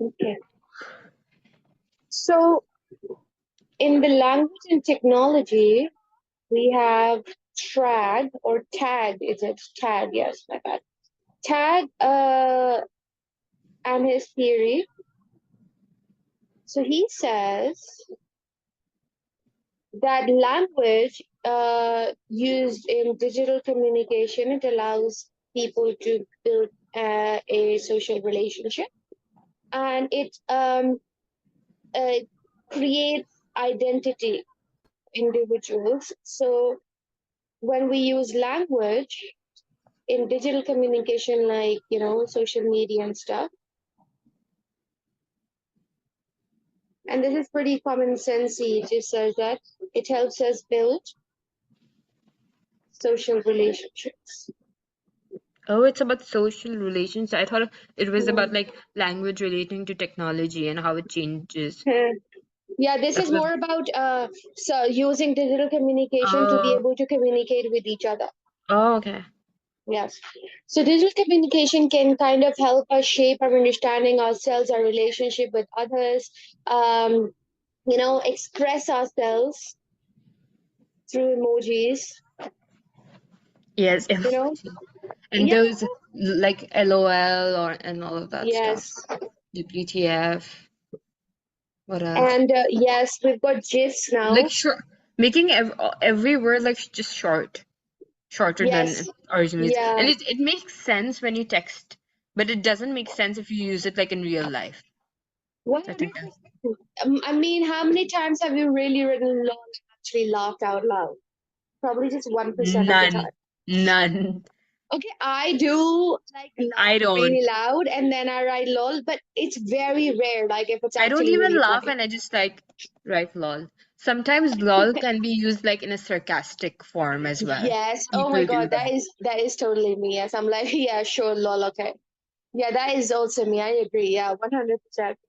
Okay. So in the language and technology, we have tag, is it tag? Yes, my bad. Tag and his theory. So he says that language used in digital communication, it allows people to build a social relationship, and it uh, creates identity individuals. So when we use language in digital communication, like social media and stuff, and this is pretty common sense, it just says that it helps us build social relationships. Oh, it's about social relations. I thought it was about Mhm. like language relating to technology and how it changes. Yeah, this That is was more about using digital communication to be oh able to communicate with each other. oh okay. Yes. So digital communication can kind of help us shape our understanding ourselves, our relationship with others, um, express ourselves through emojis, Yes, you know? and Yeah, those like LOL or and all of that stuff. yes. WTF. What else? And yes, we've got GIFs Like now. short, making every word like just shorter than Yes. it originally is, and Yeah. it makes sense when you text, but it doesn't make sense if you use it like in real life. I think that's 100%. I mean, how many times have you really written lol and actually laughed out loud? Probably just 1% of the none, time. none. Okay, I do like I laugh really don't. loud and then I write lol, but it's very rare, like if it's I don't actually even really laugh, funny. and I just like write lol. Sometimes lol can be used like in a sarcastic form as well. Yes. Oh my People do God, that that. is that is totally me. Yes, I'm like, yeah, sure, lol, okay. Yeah, that is also me. I agree. Yeah, 100%.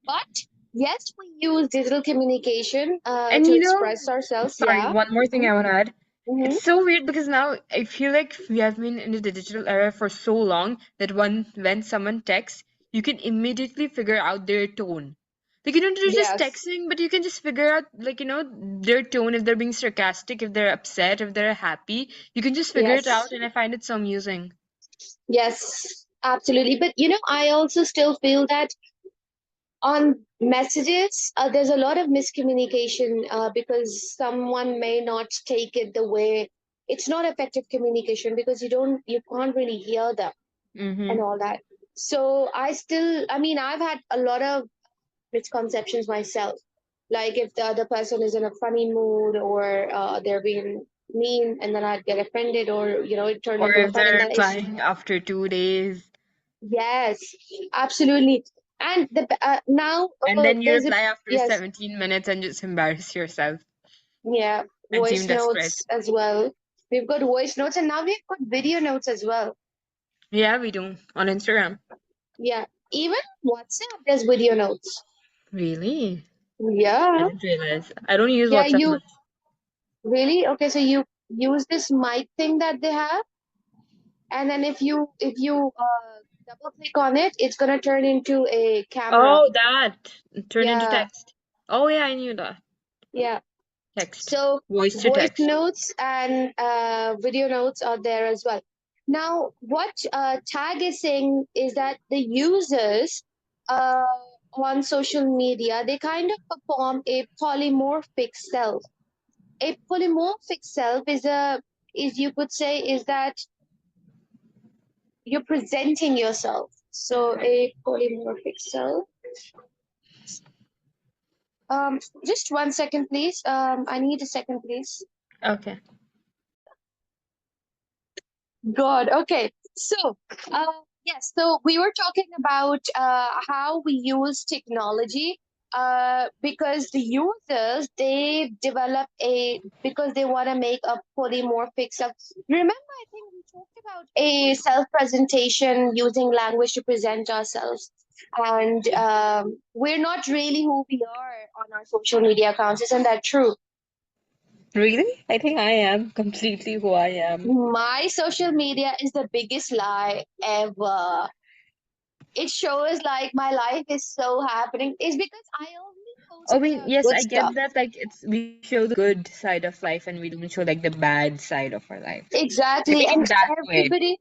But yes, we use digital communication And to you know, express ourselves. sorry, Yeah. one more thing I want to add. Mm-hmm. It's so weird because now I feel like we have been in the digital era for so long that when someone texts, you can immediately figure out their tone. Like you know, they're just Yes. texting, but you can just figure out like their tone, if they're being sarcastic, if they're upset, if they're happy. You can just figure it Yes. out, and I find it so amusing. Yes. Absolutely. But I also still feel that on messages, there's a lot of miscommunication because someone may not take it the way it's not effective communication because you can't really hear them and Mm-hmm. all that. So I mean, I've had a lot of misconceptions myself. Like if the other person is in a funny mood or they're being mean, and then I'd get offended, or it turned Or into a if fight, and they're then it's replying after 2 days, yes, absolutely. And now and then you there's a reply after yes, 17 minutes and just embarrass yourself yeah, and seem voice desperate. notes as well. We've got voice notes, and now we've got video notes as well. Yeah, we do on Instagram. Yeah, even WhatsApp there's video notes. Really? I Yeah, didn't realize. I don't use yeah, WhatsApp you much. really okay? So you use this mic thing that they have, and then if you double click on it, it's gonna turn into a camera. Oh, that turn into Yeah, text. Oh yeah, I knew that. yeah. Text, So voice to voice text. notes and video notes are there as well. Now, what Tag is saying is that the users uh, on social media, they kind of perform a polymorphic self. A polymorphic self is you could say is that you're presenting yourself. So a polymorphic self. Just 1 second, please. I need a second, please. Okay. God. Okay. So, yes. So we were talking about how we use technology because the users they develop a because they want to make a polymorphic self. Remember, I think we talked about a self presentation using language to present ourselves, and we're not really who we are on our social media accounts. Isn't that true? Really? I think I am completely who I am. My social media is the biggest lie ever. it shows like my life is so happening is because I only I post mean, yes, good I stuff. get that. Like, it's we show the good side of life and we don't show like the bad side of our life. I Exactly. mean, in And that way, everybody,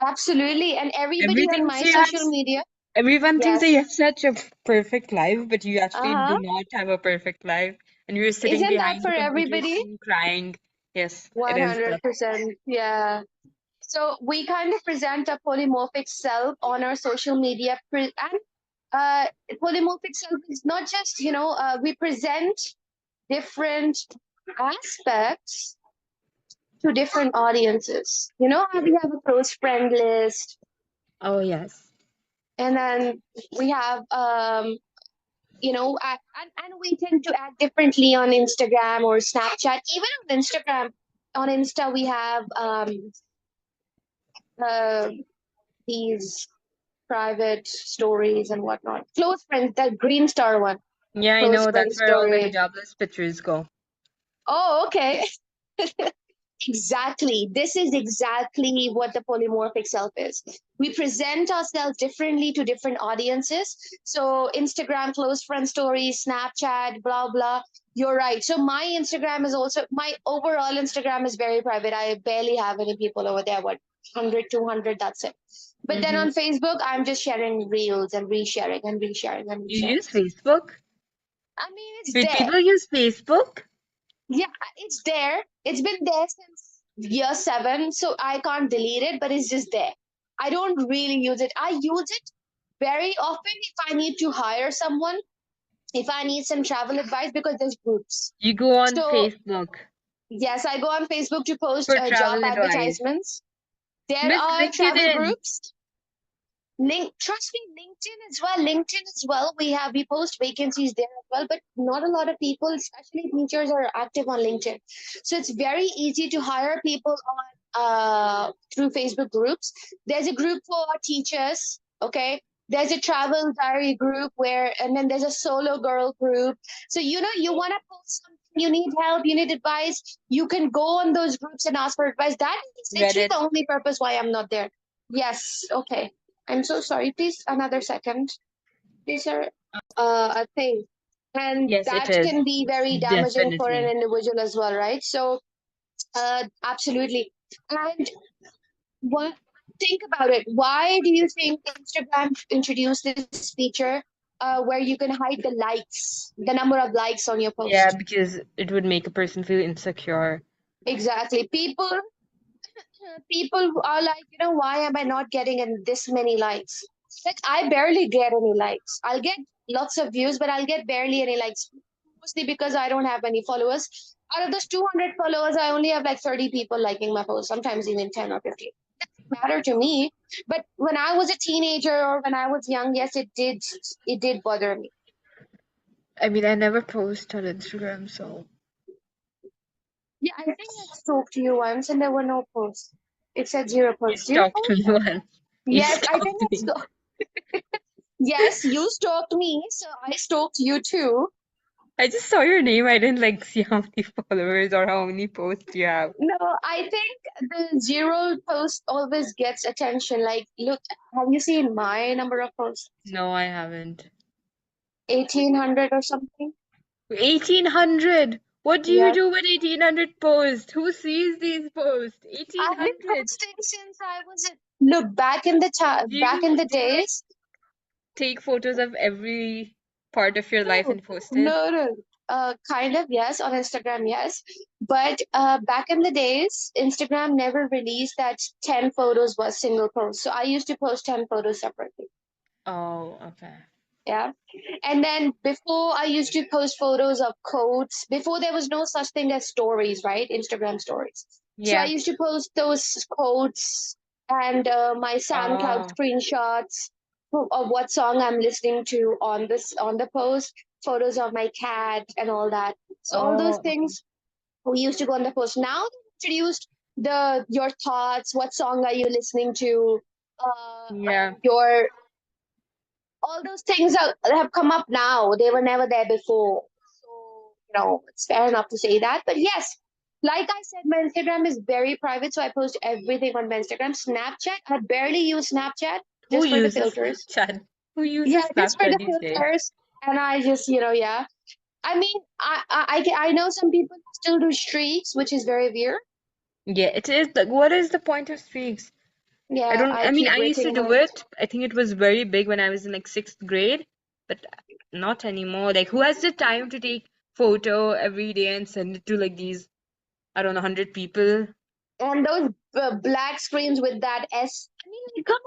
absolutely. And everybody on everything my she social has. media, Everyone thinks that you yes. have such a perfect life, but you actually Uh do huh. not have a perfect life, and you're sitting Isn't that behind for the computer everybody? screen crying. Yes, it is the. 100%. Yeah. So we kind of present a polymorphic self on our social media, and polymorphic self is not just we present different aspects to different audiences. You know how we have a close friend list, Oh yes. and then we have and we tend to act differently on Instagram or Snapchat. Even on Instagram, on Insta we have uh, these private stories and whatnot. Close friends, that green star one. Yeah, I Close know. friend That's where all the story. hijabless pictures go. Oh, okay. Exactly. This is exactly what the polymorphic self is. We present ourselves differently to different audiences. So, Instagram, close friend stories, Snapchat, blah, blah. You're right. So, my Instagram is also, my overall Instagram is very private. I barely have any people over there. What, 100, 200, that's it. But then Mm-hmm. on Facebook, I'm just sharing reels and resharing and resharing and You resharing. use Facebook? I mean, it's Wait, there. people use Facebook? Yeah, it's there. It's been there since year seven, so I can't delete it, but it's just there. I don't really use it. I use it very often if I need to hire someone, if I need some travel advice, because there's groups. You go on So, Facebook yes, I go on Facebook to post for job travel advice. advertisements. There Miss are travel LinkedIn. groups. Trust me, LinkedIn as well. LinkedIn as well. We post vacancies there as well, but not a lot of people, especially teachers, are active on LinkedIn. So it's very easy to hire people on through Facebook groups. There's a group for teachers. Okay. There's a travel diary group and then there's a solo girl group. So you want to post something, you need help, you need advice. You can go on those groups and ask for advice. That is literally Reddit. the only purpose why I'm not there. Yes. Okay. I'm so sorry. Please, another second. These are a thing. And Yes, it that is. can be very damaging for an Definitely. individual as well, right? So, absolutely. And what think about it? Why do you think Instagram introduced this feature where you can hide the likes, the number of likes on your Yeah, post? because it would make a person feel insecure. Exactly. People are like, why am I not getting in this many likes? Like, I barely get any likes. I'll get lots of views, but I'll get barely any likes. Mostly because I don't have any followers. Out of those 200 followers, I only have like 30 people liking my post, sometimes even 10 or 15. Matter to me. But when I was a teenager or when I was young, yes, it did bother me. I mean, I never post on Instagram, so Yeah, I think I stalked you once and there were no posts. It said zero you posts. Zero stalked me posts? once. You Yes, I think stalked I me. stalked. Yes, you stalked me, so I stalked you too. I just saw your name. I didn't like see how many followers or how many posts you have. No, I think the zero post always gets attention. Like, look, have you seen my number of posts? No, I haven't. 1,800 or something? 1800. What do you Yes. do with 1800 posts? Who sees these posts? I've been 1800. posting since I was look back in the Do you like days. take photos of every part of your life No, and post it? no, no. Kind of, yes, on Instagram, yes. But back in the days, Instagram never released that 10 photos was single post. So I used to post 10 photos separately. Oh, okay. Yeah. And then before I used to post photos of quotes, before there was no such thing as stories, right? Instagram stories. So I Yeah. used to post those quotes and my SoundCloud Oh, screenshots of what song I'm listening to on the post, photos of my cat and all that. So all those oh, okay. things we used to go on the post. Now they introduced the your thoughts, what song are you listening to, Yeah. and your all those things have come up now. They were never there before. So, it's fair enough to say that. But yes, like I said, my Instagram is very private, so I post everything on my Instagram. Snapchat, I barely use Snapchat. Who just for the uses filters. Snapchat? Who Yeah, uses just for Snapchat the these days? filters. And I just, yeah. I mean, I know some people still do streaks, which is very weird. Yeah, it is. Like, what is the point of streaks? Yeah, I I mean, keep I used to breaking do mine. it. I think it was very big when I was in like sixth grade, but not anymore. Like, who has the time to take photo every day and send it to like these, I don't know, 100 people? And those black screens with that S. I mean, like, come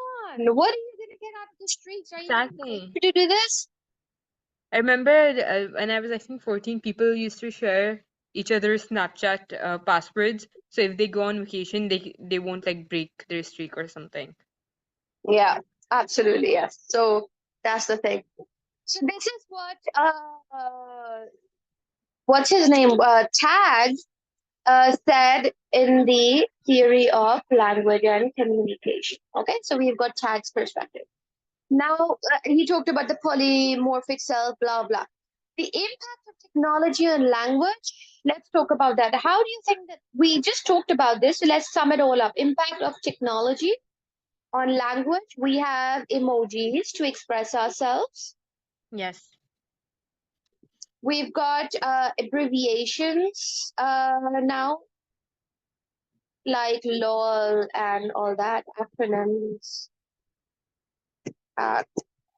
on. What are you going to get out of the streaks? Are you going to Exactly. pay to do this? I remember when I was, I think, 14, people used to share each other's Snapchat passwords. So if they go on vacation, they won't like break their streak or something. Yeah, absolutely. Yes. So that's the thing. So this is what what's his name? Tag said in the theory of language and communication. Okay, so we've got Tag's perspective. Now he talked about the polymorphic self, blah blah. The impact of technology on language. Let's talk about that. How do you think that we just talked about this? So let's sum it all up. Impact of technology on language. We have emojis to express ourselves. Yes. We've got abbreviations now, like LOL and all that, acronyms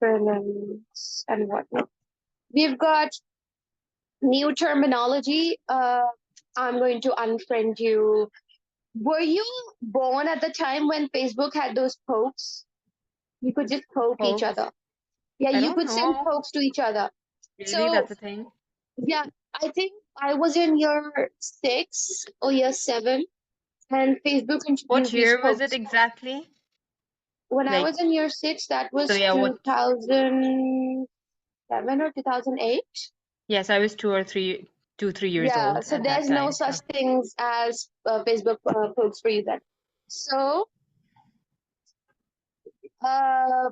and whatnot. We've got new terminology. I'm going to unfriend you. Were you born at the time when Facebook had those pokes? You could just poke each Pokes. other. Yeah, I you don't could send know. pokes to each other. Really, So, that's a thing. yeah, I think I was in year six or year seven, and Facebook What introduced these year was it pokes. exactly? When I Like, was in year six, that so was yeah, what? 2007 or 2008. Yes, I was 2 or 3 years Yeah, old so at that there's no time. such things as Facebook pokes for you then. So, uh,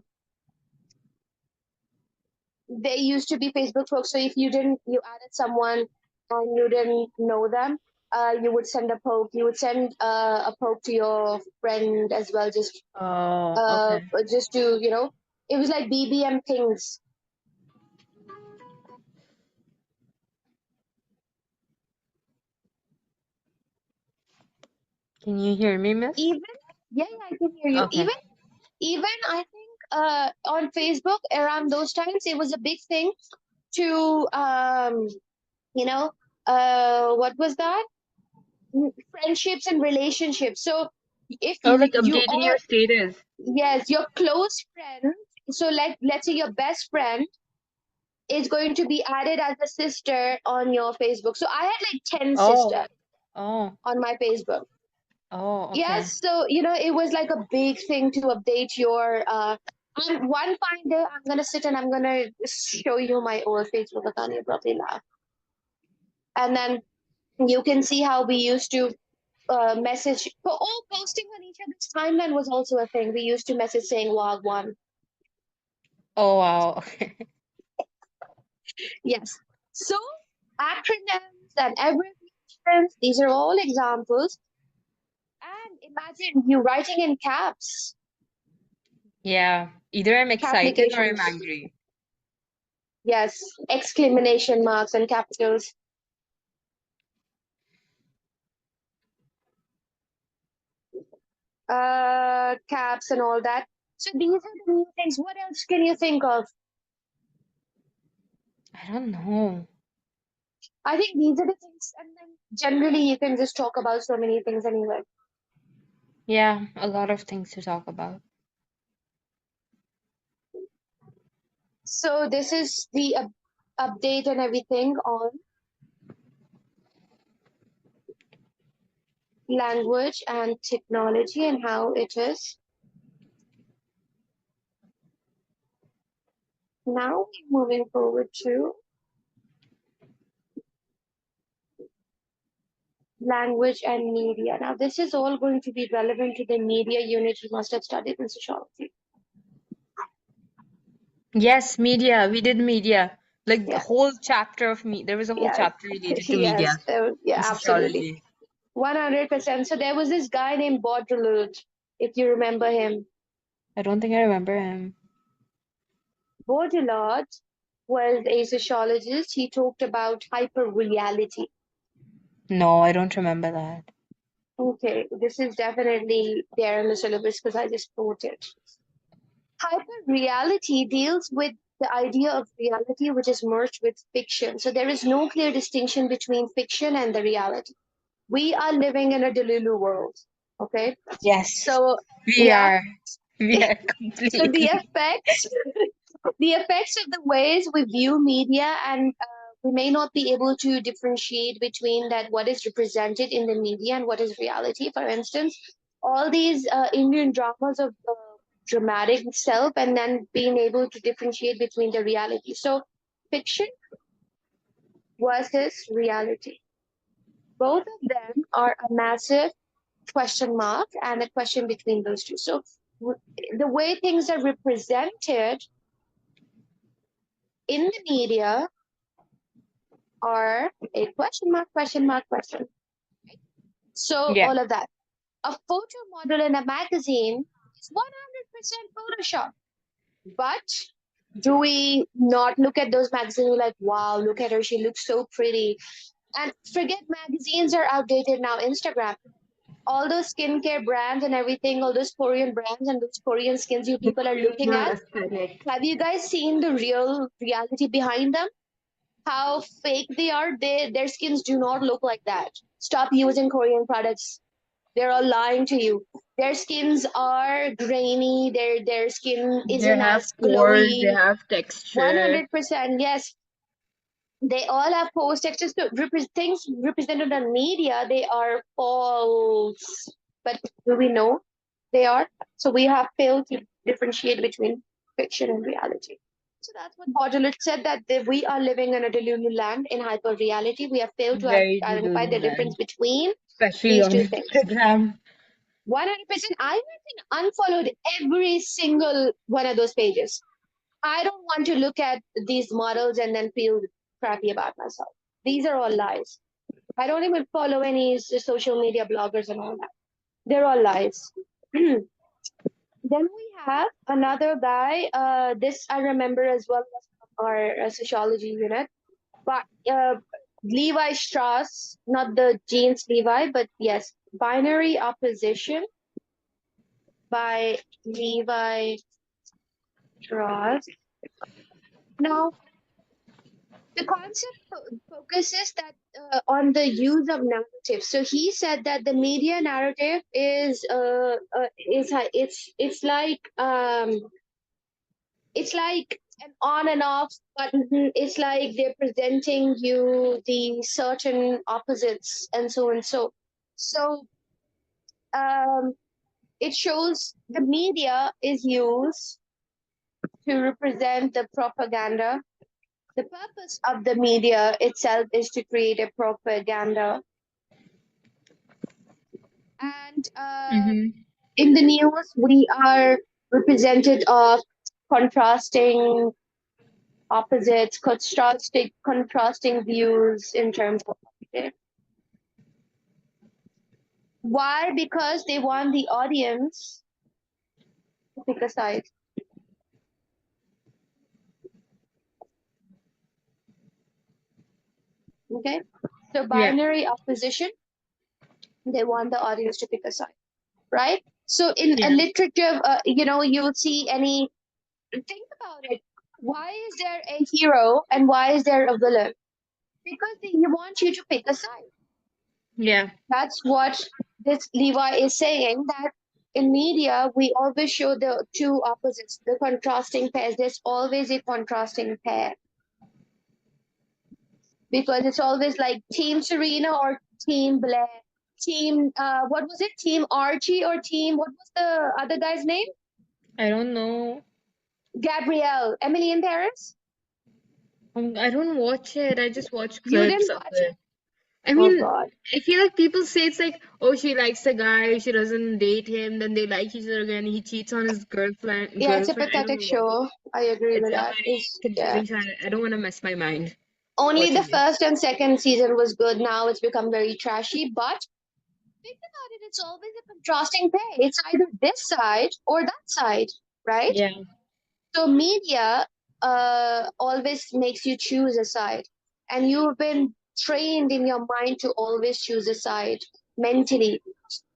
they used to be Facebook pokes. So if you added someone and you didn't know them, you would send a poke. You would send a poke to your friend as well, Oh, okay. just to, it was like BBM things. Can you hear me, miss? Even, yeah, I can hear you. Okay. Even I think on Facebook around those times, it was a big thing to, you know, what was that? Friendships and relationships. So if Oh, like you updating all, your status. yes, your close friend, so like let's say your best friend is going to be added as a sister on your Facebook. So I had like 10 Oh, sisters oh, on my Facebook. oh, okay. Yes, so it was like a big thing to update your one fine day I'm gonna sit and I'm gonna show you my old Facebook account. You'll probably laugh. And then you can see how we used to message for all posting on each other's timeline was also a thing. We used to message saying Wagwan. Oh, wow. Okay. Yes. So acronyms and abbreviations, these are all examples. And imagine you writing in caps, Yeah. Either I'm excited or I'm applications. angry. Yes, exclamation marks and capitals, caps and all that. So these are the new things. What else can you think of? I don't know. I think these are the things, and then generally you can just talk about so many things anyway. Yeah, a lot of things to talk about. So this is the update and everything on language and technology and how it is. Now we're moving forward to language and media. Now this is all going to be relevant to the media unit you must have studied in sociology. Yes, media. We did media. Like the Yeah, whole chapter of me. There was a whole yeah, chapter related to media yes, yeah, in absolutely. sociology. 100%. So there was this guy named Baudrillard, if you remember him. I don't think I remember him. Baudrillard was a sociologist. He talked about hyperreality. No, I don't remember that. Okay, this is definitely there in the syllabus because I just wrote it. Hyperreality deals with the idea of reality which is merged with fiction. So there is no clear distinction between fiction and the reality. We are living in a Delulu world. Okay, Yes, so we yeah, are. We are so the completely. effects the effects of the ways we view media, and we may not be able to differentiate between that what is represented in the media and what is reality. For instance, all these Indian dramas of dramatic self, and then being able to differentiate between the reality. So fiction versus reality, both of them are a massive question mark and a question between those two. So the way things are represented in the media are a question mark, question mark, question. So Yeah, all of that. A photo model in a magazine is 100% Photoshop. But do we not look at those magazines like, wow, look at her, she looks so pretty? And forget magazines are outdated now, Instagram. All those skincare brands and everything, all those Korean brands and those Korean skins you the people are looking creator at. aesthetic. Have you guys seen the real reality behind them? How fake they are? Their skins do not look like that. Stop using Korean products. They're all lying to you. Their skins are grainy. Their skin They isn't have as pores, they glowy. have texture. 100%, yes. They all have post textures. So things represented on media, they are false. But do we know they are? So we have failed to differentiate between fiction and reality. So that's what Baudrillard said, that we are living in a delulu land in hyper reality. We have failed to Very identify the difference Lululemon, between especially these on two things. Instagram. 100%. I went and unfollowed every single one of those pages. I don't want to look at these models and then feel crappy about myself. These are all lies. I don't even follow any social media bloggers and all that. They're all lies. Then we have another guy. This I remember as well as our sociology unit. But Levi Strauss, not the jeans Levi, but yes, binary opposition by Levi Strauss. Now, the concept focuses that on the use of narrative. So he said that the media narrative it's like an on and off button. It's like they're presenting you the certain opposites and so and so. So um, it shows the media is used to represent the propaganda. The purpose of the media itself is to create a propaganda. And Mm-hmm. in the news, we are represented of contrasting opposites, contrasting views in terms of okay. Why? Because they want the audience to pick a side. Okay, so Yeah, binary opposition. They want the audience to pick a side, right? So in a yeah. literature, you will see any. Think about it. Why is there a hero and why is there a villain? Because they want you to pick a side. Yeah, That's what this Levi is saying, that in media we always show the two opposites, the contrasting pairs. There's always a contrasting pair because it's always like Team Serena or Team Blair, Team what was it? Team Archie or Team what was the other guy's name? I don't know. Gabrielle, Emily in Paris. I don't watch it. I just watch You clips didn't of watch it? it. I Oh mean, God. I feel like people say it's like, oh, she likes the guy, she doesn't date him, then they like each other again. He cheats on his girlfriend. Yeah, it's a Girlfriend. I don't pathetic know. show. I agree It's with a that. very It's yeah. confusing show. I don't want to mess my mind Only the watching it. first and second season was good. Now it's become very trashy. But think about it, it's always a contrasting pair. It's either this side or that side. right? Yeah. So media always makes you choose a side, and you've been trained in your mind to always choose a side mentally,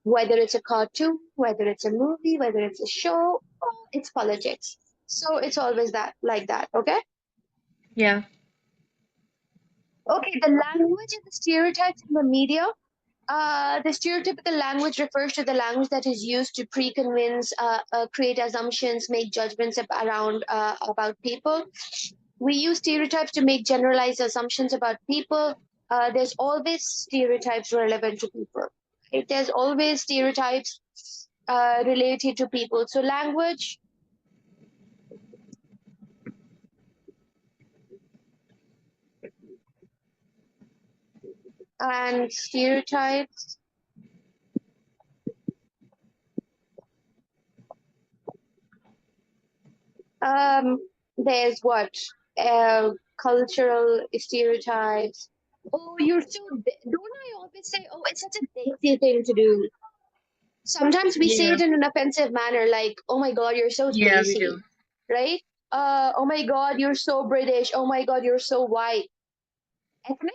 whether it's a cartoon, whether it's a movie, whether it's a show, or it's politics. So it's always that like that. Okay. Yeah. Okay. The language and the stereotypes in the media. The stereotypical language refers to the language that is used to pre-convince, create assumptions, make judgments around about people. We use stereotypes to make generalized assumptions about people. There's always stereotypes relevant to people. Right? There's always stereotypes related to people. So language and stereotypes. Um, there's what cultural stereotypes. Oh, you're so. Don't I always say, oh, it's such a dainty thing to do. Sometimes we say Yeah. it in an offensive manner, like, oh my God, you're so Yeah, we desi, do. right? Oh my God, you're so British. Oh my God, you're so white. Ethnic,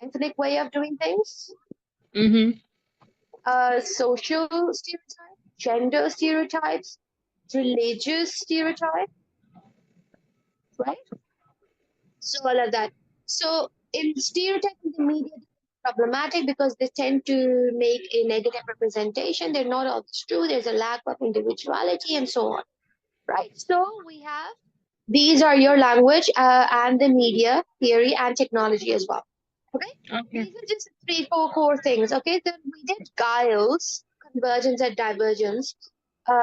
ethnic way of doing things. Mm-hmm. Social stereotypes, gender stereotypes, religious stereotypes, right? So all of that. So in stereotypes in the media, they're problematic because they tend to make a negative representation. They're not always true. There's a lack of individuality and so on, right? So we have these are your language and the media theory and technology as well. Okay, Okay. these are just three, four core things. Okay, then we did Giles, convergence and divergence. Uh,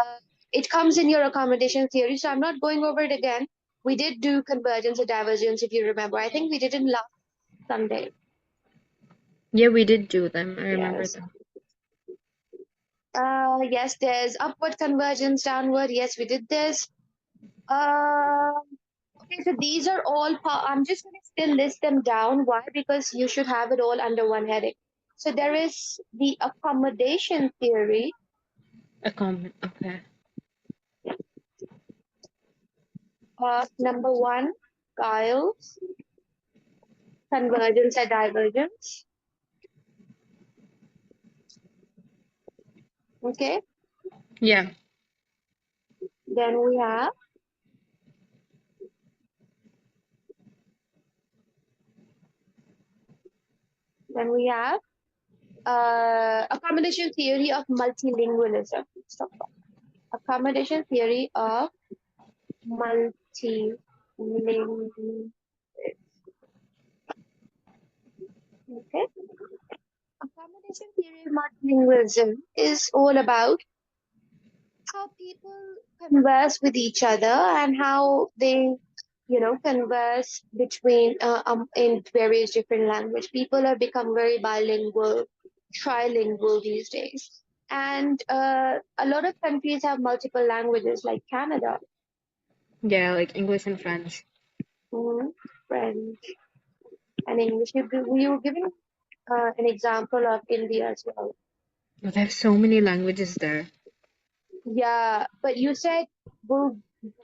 it comes in your accommodation theory, so I'm not going over it again. We did do convergence and divergence, if you remember. I think we did it last Sunday. Yeah, we did do them. I remember Yes. them. Yes, there's upward convergence, downward. Yes, we did this. Uh, okay, so these are all. I'm just going to still list them down. Why? Because you should have it all under one heading. So there is the accommodation theory. A comment. Okay. Number one, Giles, convergence and divergence. Okay. Yeah. Then we have then we have accommodation theory of multilingualism. Stop. Accommodation theory of multilingualism. Okay. Accommodation theory of multilingualism is all about how people converse with each other and how they, converse between in various different language. People have become very bilingual, trilingual these days, and a lot of countries have multiple languages, like Canada, Yeah, like English and French. French, and English. You were giving an example of India as well. Oh, they have so many languages there. Yeah, but you said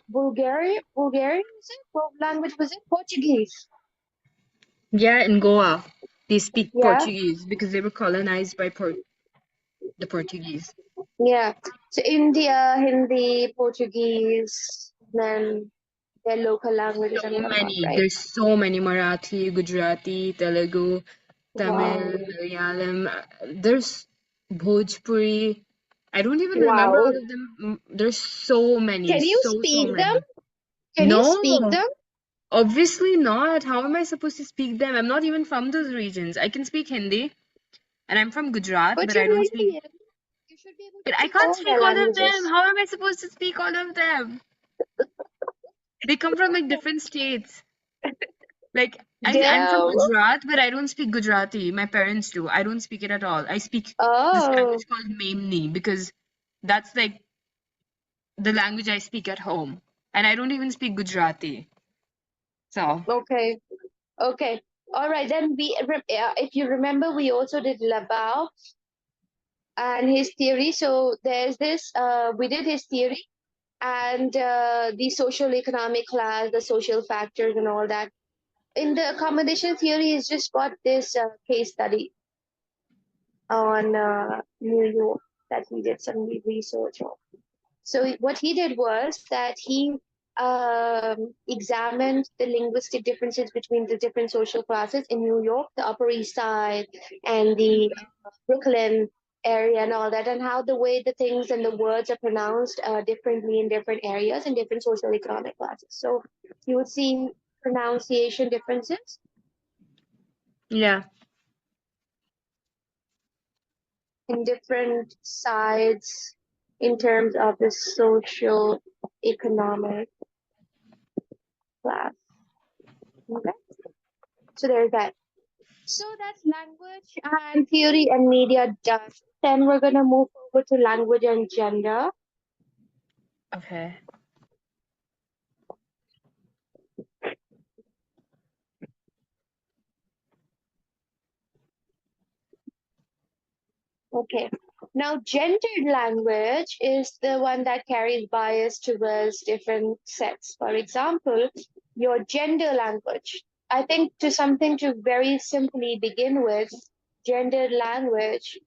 Bulgarian was it? What language was it? Portuguese. Yeah, in Goa, they speak Yeah, Portuguese because they were colonized by the Portuguese. yeah. So India, Hindi, Portuguese, then their local languages and So whatnot, many. right? There's so many. Marathi, Gujarati, Telugu, Wow. Tamil, Malayalam. There's Bhojpuri. I don't even remember Wow. all of them. There's so many, Can you so speak them? many. Can you speak No, them? obviously not. How am I supposed to speak them? I'm not even from those regions. I can speak Hindi, and I'm from Gujarat, But but I you're don't speak. Indian. You should be able to But I speak can't all their speak all of them. languages. How am I supposed to speak all of them? They come from like different states. Like I'm from Damn. Gujarat, but I don't speak Gujarati. My parents do. I don't speak it at all. I speak this Oh, language called Memni because that's like the language I speak at home. And I don't even speak Gujarati. So, okay. Okay. All right. Then if you remember, we also did Labao and his theory. So there's this, we did his theory. and the social economic class, the social factors, and all that. In the accommodation theory, he's just got this case study on New York that he did some research on. So what he did was that he examined the linguistic differences between the different social classes in New York, the Upper East Side, and the Brooklyn area, and all that, and how the way the things and the words are pronounced differently in different areas and different social economic classes. So you would see pronunciation differences Yeah. in different sides in terms of the social economic class. Okay, so there's that. So that's language and theory and media done. Then we're gonna move over to language and gender. Okay. Okay. Now, gendered language is the one that carries bias towards different sets. For example, your gender language. I think to something to very simply begin with, gendered language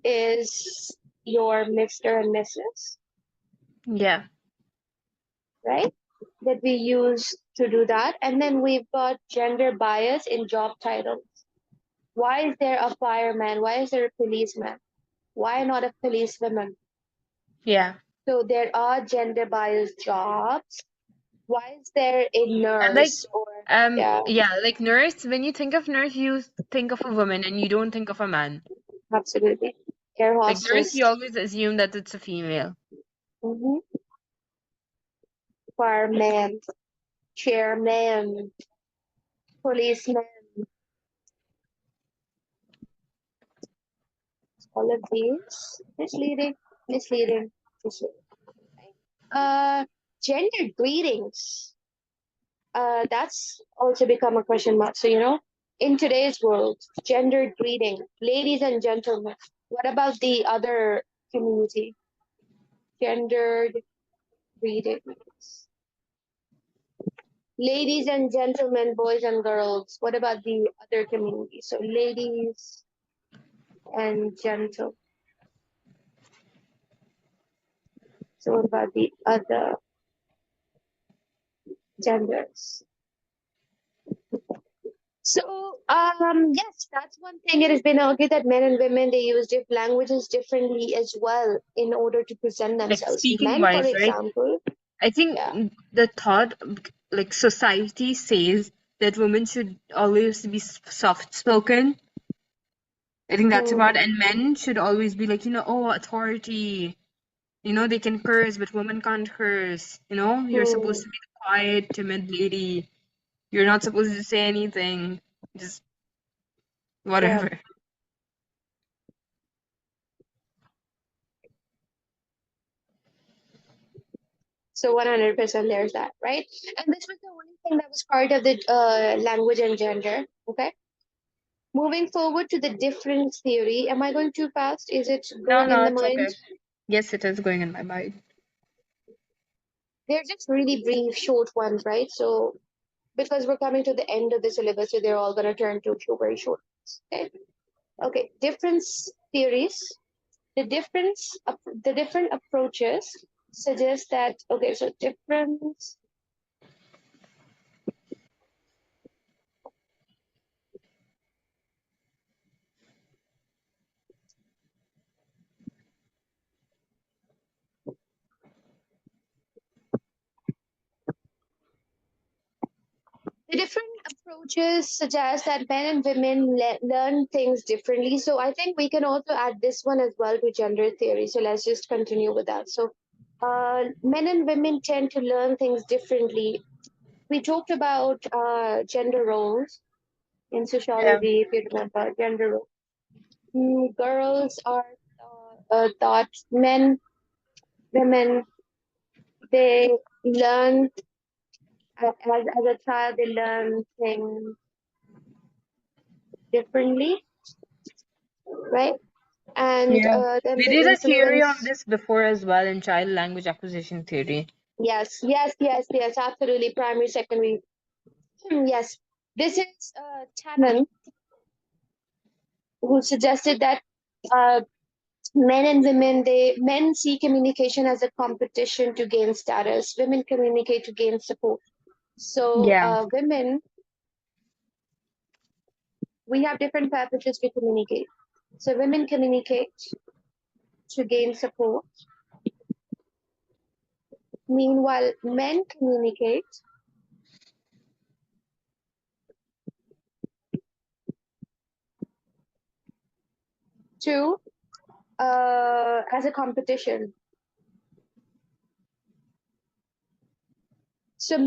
is your Mr. and Mrs., Yeah. right? That we use to do that. And then we've got gender bias in job titles. Why is there a fireman? Why is there a policeman? Why not a policewoman? Yeah. So there are gender biased jobs. Why is there a And like, nurse or yeah, yeah, like nurse, when you think of nurse, you think of a woman and you don't think of a man. absolutely. Air Like nurse, hostess, you always assume that it's a female. hmm, fireman, chairman, policeman, all of these misleading, misleading, misleading. Gender greetings. That's also become a question mark. So, in today's world, gendered greeting, ladies and gentlemen. What about the other community? Gendered greetings. Ladies and gentlemen, boys and girls. What about the other community? So, ladies and gentle. So, what about the other genders? So, yes, that's one thing. It has been argued that men and women they use languages differently as well in order to present Like themselves. speaking Men, for wise, right? example, I think yeah, the thought, like society says that women should always be soft spoken. I think that's hmm, about, and men should always be like, oh, authority. They can curse, but women can't curse. You're hmm, supposed to be the quiet, timid lady. You're not supposed to say anything. Just yeah. whatever. So 100% there's that, right? And this was the only thing that was part of the language and gender. Okay. Moving forward to the difference theory. Am I going too fast? Is it No, going in no, the it's mind? okay. Yes, it is going in my mind. They're just really brief, short ones, right? So because we're coming to the end of the syllabus, so they're all going to turn to two very short ones. Okay. Okay. Difference theories. The different approaches suggest that. Okay. So difference. The different approaches suggest that men and women learn things differently. So I think we can also add this one as well to gender theory. So let's just continue with that. So men and women tend to learn things differently. We talked about gender roles in Yeah. sociology, if you remember gender roles. Girls are thought, men, women, they learn as a child, they learn things differently, right? And Yeah. then We the did a theory on influence. this before as well in child language acquisition theory. Yes, yes, yes, yes, absolutely. Primary, secondary. Yes. This is Tannen, who suggested that uh, men and women, men see communication as a competition to gain status. Women communicate to gain support. So Yeah. women, we have different purposes to communicate. So women communicate to gain support. Meanwhile, men communicate to as a competition. So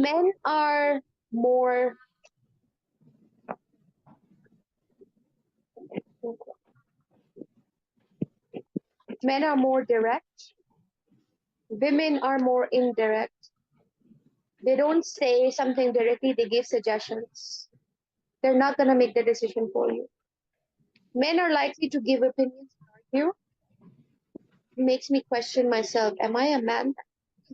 more men are more direct. Women are more indirect. They don't say something directly. They give suggestions. They're not gonna make the decision for you. Men are likely to give opinions and argue. It makes me question myself. Am I a man?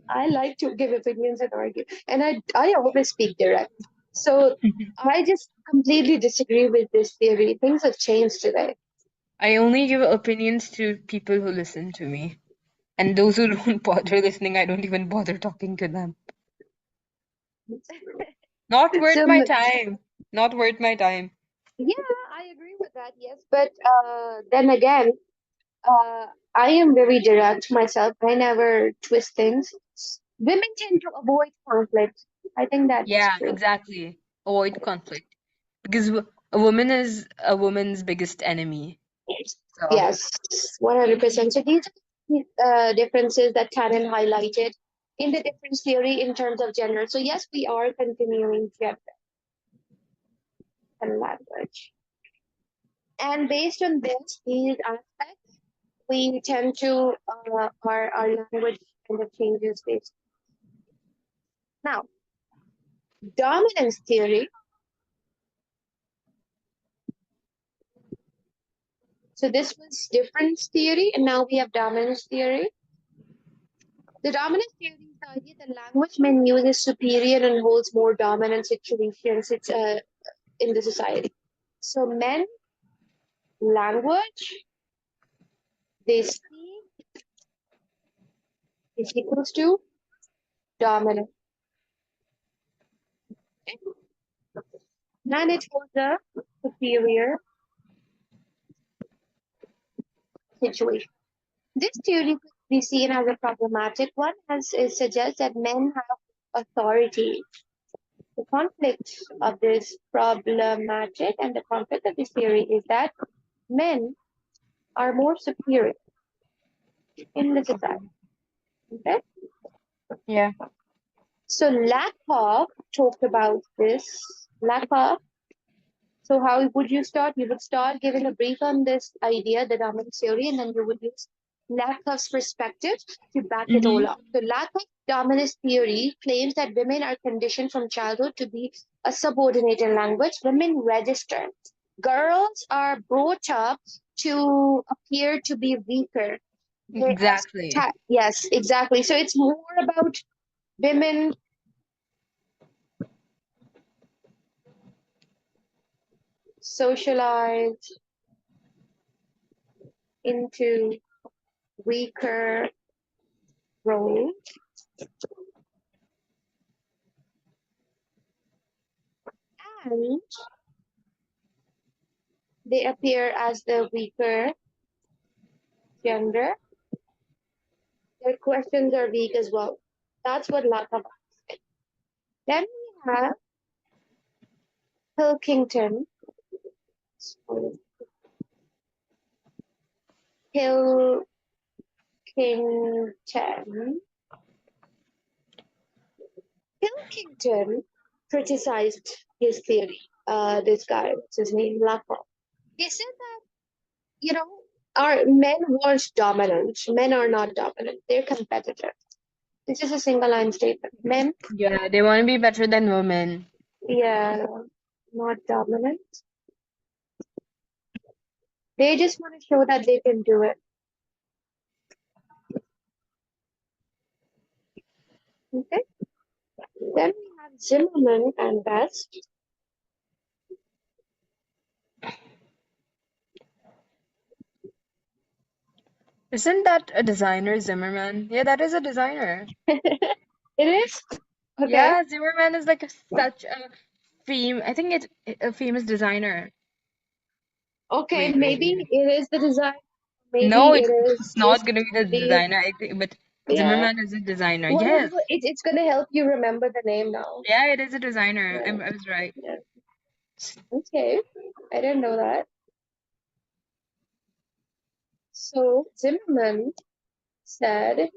I like to give opinions and argue, and I always speak direct. So I just completely disagree with this theory. Things have changed today. I only give opinions to people who listen to me. And those who don't bother listening, I don't even bother talking to them. Not worth So my time. Not worth my time. yeah, I agree with that. Yes, but then again, uh, I am very direct myself. I never twist things. Women tend to avoid conflict. I think that's Yeah, true. exactly. Avoid conflict. Because a woman is a woman's biggest enemy. So, Yes, 100%. So these are differences that Tannen highlighted in the difference theory in terms of gender. So yes, we are continuing gender and language. And based on these aspects, we tend to our language kind of changes based. Now, dominance theory. So this was difference theory, and now we have dominance theory. The dominance theory is the idea that language men use is superior and holds more dominant situations. It's in the society. So men language they speak is equals to dominant, and it holds a superior situation. This theory could be seen as a problematic one, as it suggests that men have authority. The conflict of this problematic and the conflict of this theory is that men are more superior in the society. Okay? yeah. So Lakoff talked about this. Lakoff. So how would you start? You would start giving a brief on this idea, the dominance theory, and then you would use Lakoff's perspective to back it Mm-hmm. all up. So Lakoff's dominance theory claims that women are conditioned from childhood to be a subordinate in language. Women register. Girls are brought up to appear to be weaker. They are Exactly. yes, exactly. So it's more about women socialized into weaker roles, and they appear as the weaker gender. Their questions are weak as well. That's what Lata. Then we have Pilkington. Pilkington. Pilkington criticized his theory. This guy, what's his name, Lapa. He said that our men weren't dominant. Men are not dominant. They're competitive. This is a single line statement. Men, Yeah, they want to be better than women. yeah, not dominant. They just want to show that they can do it. Okay. Then we have Zimmerman and Best. Isn't that a designer, Zimmerman? Yeah, that is a designer. It is? Okay. Yeah, Zimmerman is like such a I think it's a famous designer. Okay, maybe Wait. it is the design. No, Maybe it it's is not just gonna be the the, designer, I think, but yeah. Zimmerman is a designer. Yes. Whatever. It's gonna help you remember the name now. Yeah, it is a designer. Yeah. I was right. Yeah. Okay. I didn't know that. So Zimmerman said,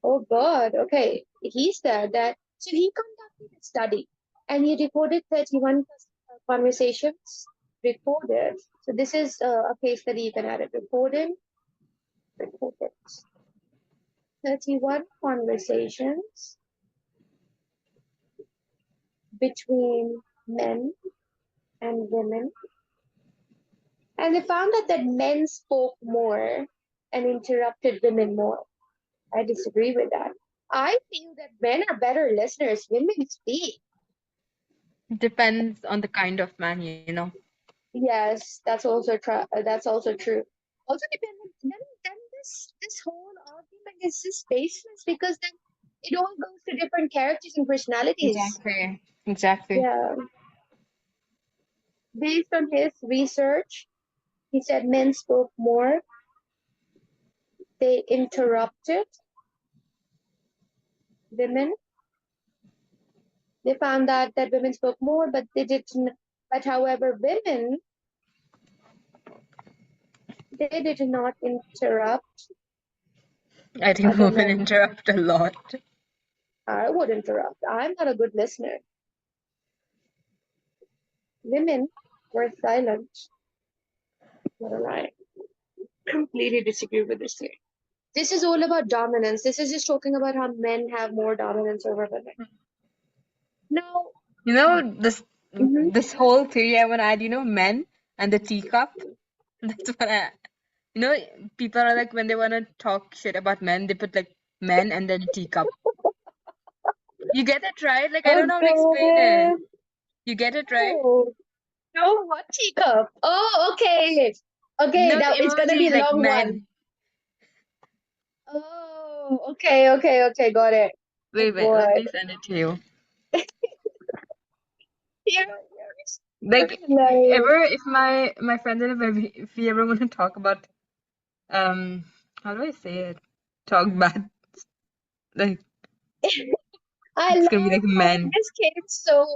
oh God, okay. He said that, so he conducted a study and he recorded 31 conversations recorded. So this is a case study you can add it. Recorded 31 conversations between men and women. And they found out that men spoke more and interrupted women more. I disagree with that. I feel that men are better listeners. Women speak. Depends on the kind of man, you know. Yes, that's also true. Also, depending then this whole argument is just baseless because then it all goes to different characters and personalities. Exactly. Exactly. Yeah, based on his research, he said men spoke more. They interrupted women. They found that women spoke more, but they didn't. But however, women they did not interrupt I think other women men. interrupt a lot. I would interrupt. I'm not a good listener. Women were silent. What a lie. Completely disagree with this theory. This is all about dominance. This is just talking about how men have more dominance over women. Now, You know, mhm. this whole theory I want to add, men and the teacup. That's what you know, people are like when they want to talk shit about men, they put like men and then a teacup. You get it right? Like I Oh don't know how to explain it. God. You get it right? Oh, no, what teacup? Oh, okay. Okay, No, now the it's gonna be emoji a like long one. men. Oh, okay, okay, okay, got it. Oh Wait, boy. let me send it to you. You're Like hilarious. ever if my friends and if we ever want to talk about um how do I say it? Talk bad like I it's gonna be love like how men. this came so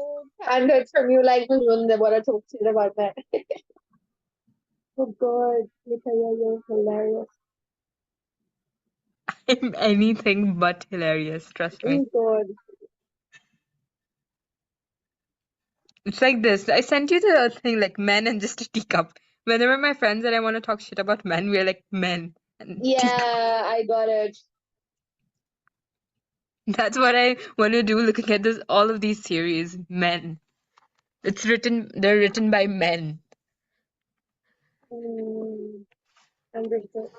candid from you, like this one that want to talk shit about that. Oh God, Nikaya, you're hilarious. I'm anything but hilarious, trust me. Oh God. It's like this. I sent you the thing like men and just a teacup. Whenever my friends and I want to talk shit about men, we're like men and teacup. Yeah, I got it. That's what I want to do looking at this all of these series. Men. They're written by men. Mm, understood.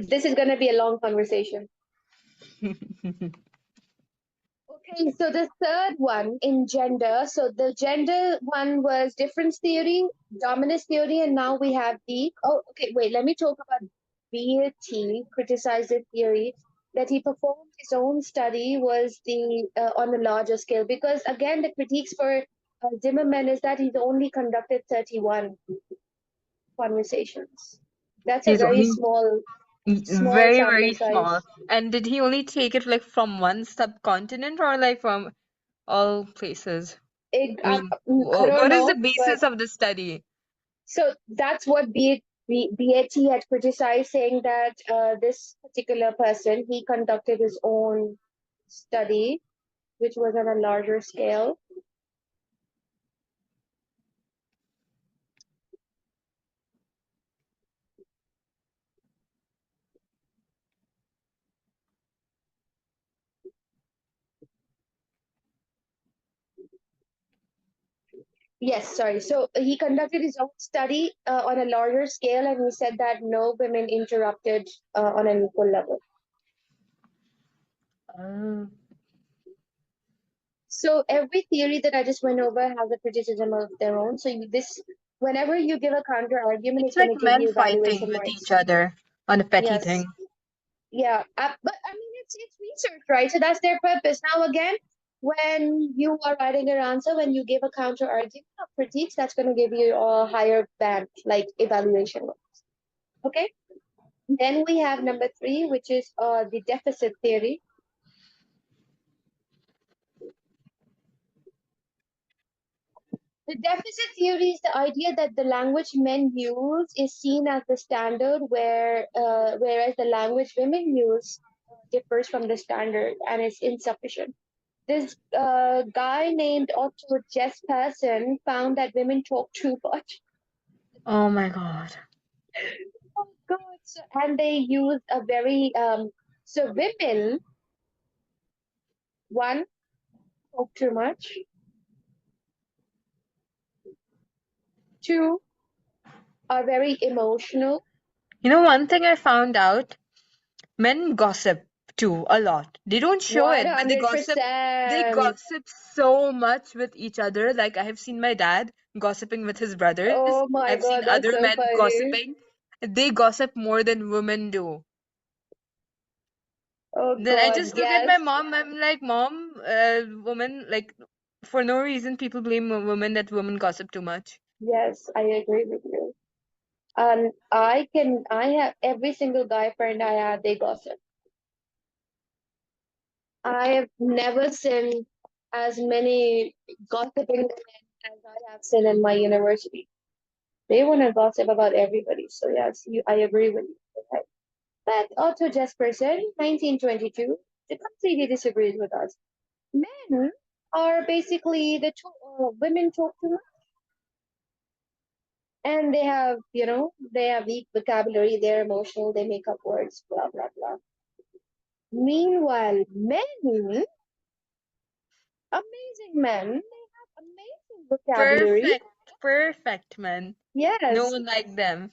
This is gonna be a long conversation. Okay, so the third one in gender. So the gender one was difference theory, dominance theory, and now we have the. Oh, okay. Wait, let me talk about BAT criticized the theory that he performed his own study was the on a larger scale because again the critiques for Zimmerman is that he's only conducted 31 conversations. That's a He's very only small very, sample very small. size. And did he only take it like from one subcontinent or like from all places? I mean, I don't what is the know, but basis of the study? so that's what BAT had criticized, saying that this particular person he conducted his own study, which was on a larger scale. Yes, sorry. So he conducted his own study on a larger scale, and he said that no women interrupted on an equal level. Oh. So every theory that I just went over has a criticism of their own. So whenever you give a counter argument, It's it's going like to give men you fighting evaluation with each marks. other on a petty Yes, thing. yeah. But I mean, it's research, right? So that's their purpose. Now again, when you are writing your answer, when you give a counter argument or critiques, that's going to give you a higher band, like evaluation marks. Okay. Then we have number three, which is the deficit theory. The deficit theory is the idea that the language men use is seen as the standard, whereas the language women use differs from the standard and is insufficient. This guy named Otto Jespersen found that women talk too much. Oh my God. Oh God! And they use a very so women, one, talk too much, two, are very emotional. You know, one thing I found out, men gossip too a lot. They don't show One it, but hundred they percent. gossip so much with each other. Like I have seen my dad gossiping with his brothers. Oh my I've seen God, that's other so men funny. gossiping. They gossip more than women do. Oh Then I God, just look at my yes, mom. I'm like, Mom, woman, like for no reason, people blame women that women gossip too much. yes, I agree with you. And I have every single guy friend I have, they gossip. I have never seen as many gossiping women as I have seen in my university. They want to gossip about everybody. So yes, I agree with you. Okay. But Otto Jespersen, 1922, they completely disagrees with us. Men are basically women talk too much, and they have weak vocabulary, they're emotional, they make up words, blah blah blah. Meanwhile, men, amazing men, they have amazing vocabulary. Perfect, perfect, man. No Yes, one like them.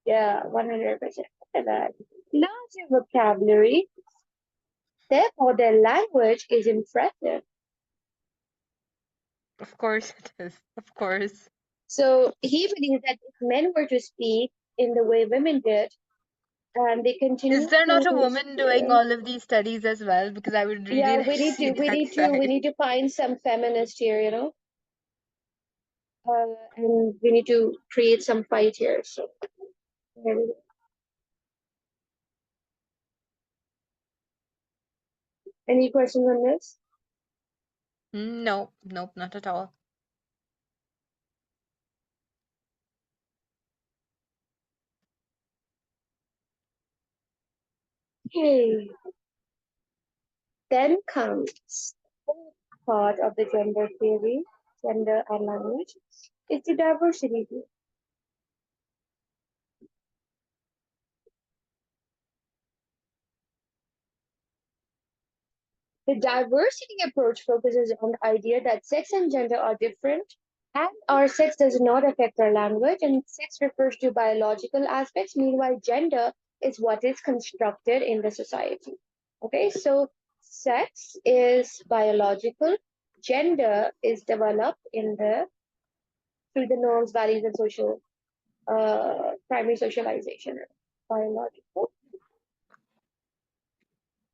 yeah, 100%. Look at that. Larger vocabulary, therefore their language is impressive. Of course it is. Of course. So he believes that if men were to speak in the way women did, and they Is continue there not a to woman doing all of these studies as well? Because I would really yeah, like to see that we side. need to find some feminist here, and we need to create some fight here. So, there we go. Any questions on this? No, nope, not at all. Okay, then comes the part of the gender theory, gender and language. It's the diversity theory. The diversity approach focuses on the idea that sex and gender are different, and our sex does not affect our language, and sex refers to biological aspects, meanwhile, gender is what is constructed in the society. Okay, so sex is biological, gender is developed in the through the norms, values, and social primary socialization. Biological.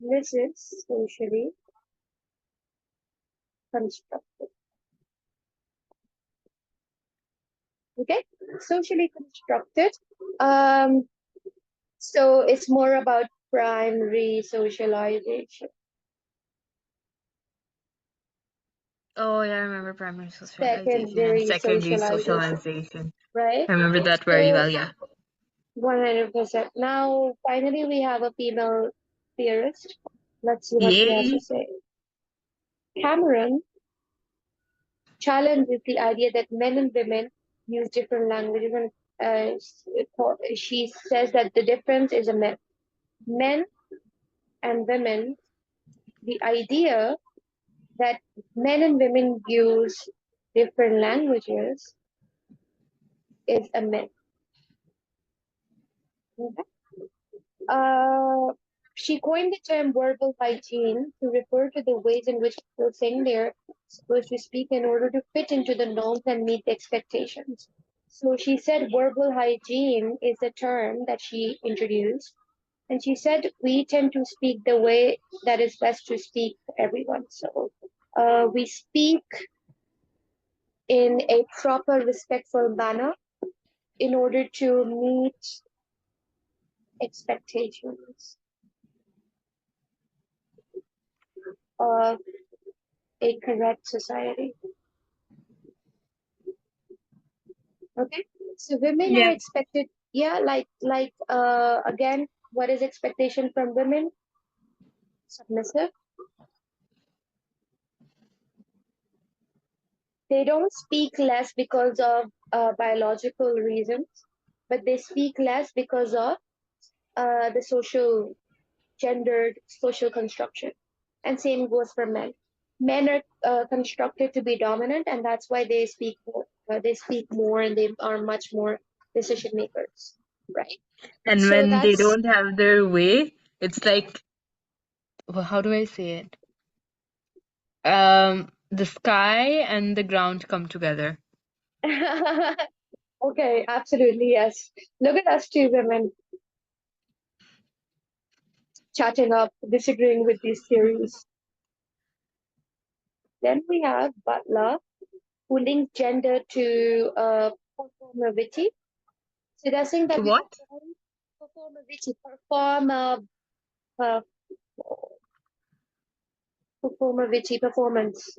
This is socially constructed. Okay, socially constructed. Um, so it's more about primary socialization, Oh, yeah, I remember primary socialization and secondary secondary socialization, socialization. right? I remember that very So well, yeah. 100%. Now, finally, we have a female theorist. Let's see what she has to Yay! say. Cameron challenges the idea that men and women use different languages, and she says that the difference is a myth. Men and women, the idea that men and women use different languages is a myth. Okay? Uh, she coined the term verbal hygiene to refer to the ways in which people think they're supposed to speak in order to fit into the norms and meet the expectations. So she said verbal hygiene is a term that she introduced. And she said we tend to speak the way that is best to speak for everyone. So we speak in a proper, respectful manner in order to meet expectations of a correct society. Okay, so women are Yeah. expected, yeah, again, what is expectation from women? Submissive. They don't speak less because of biological reasons, but they speak less because of the gendered social construction. And same goes for men. Men are constructed to be dominant, and that's why they speak more. They speak more, and they are much more decision makers, right? And So when they that's don't have their way, it's like, well, how do I say it? The sky and the ground come together. okay, absolutely yes. Look at us two women chatting up, disagreeing with these theories. Then we have Butler, who links gender to performativity. So they're saying To that we what? performativity, uh, performance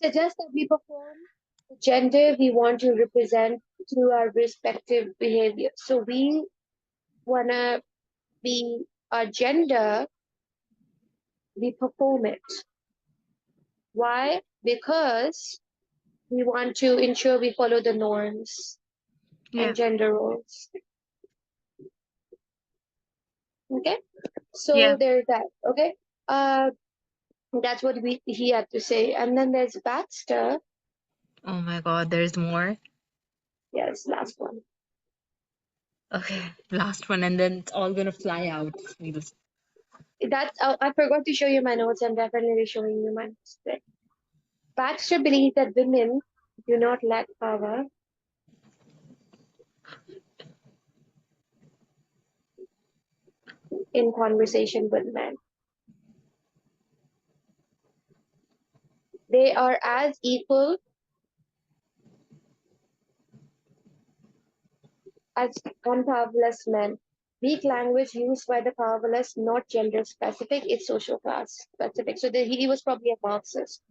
suggests that we perform the gender we want to represent through our respective behavior. So we wanna be our gender, we perform it. Why? Because we want to ensure we follow the norms Yeah. and gender roles. Okay, so Yeah. there's that. Okay, uh, that's what he had to say. And then there's Baxter. Oh my God, there's more. Yes, last one. Okay, last one, and then it's all gonna fly out. Needless. That's I forgot to show you my notes. I'm definitely showing you my notes. Baxter believes that women do not lack power in conversation with men. They are as equal as unpowerless men. Weak language used by the powerless, not gender specific, it's social class specific. So he was probably a Marxist.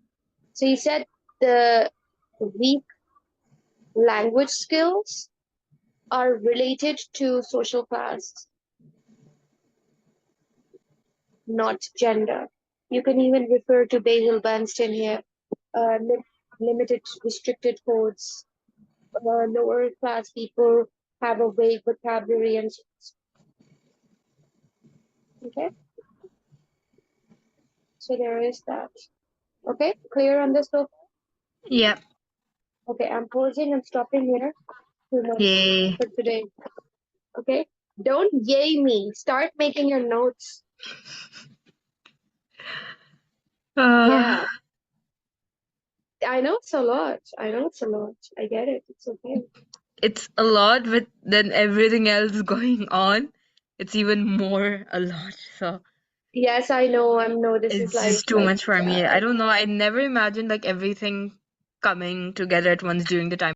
So he said the weak language skills are related to social class, not gender. You can even refer to Basil Bernstein here, limited, restricted codes. Lower class people have a vague vocabulary and okay, so there is that. Okay, clear on this so far? Yeah. Okay, I'm pausing and stopping here. Too much Yay. for today. Okay, don't yay me. Start making your notes. Uh, Yeah, I know it's a lot. I know it's a lot. I get it. It's okay. it's a lot, but then everything else going on, it's even more a lot. So Yes, I know. I know this is it's just too like much for me. I don't know. I never imagined like everything coming together at once during the time.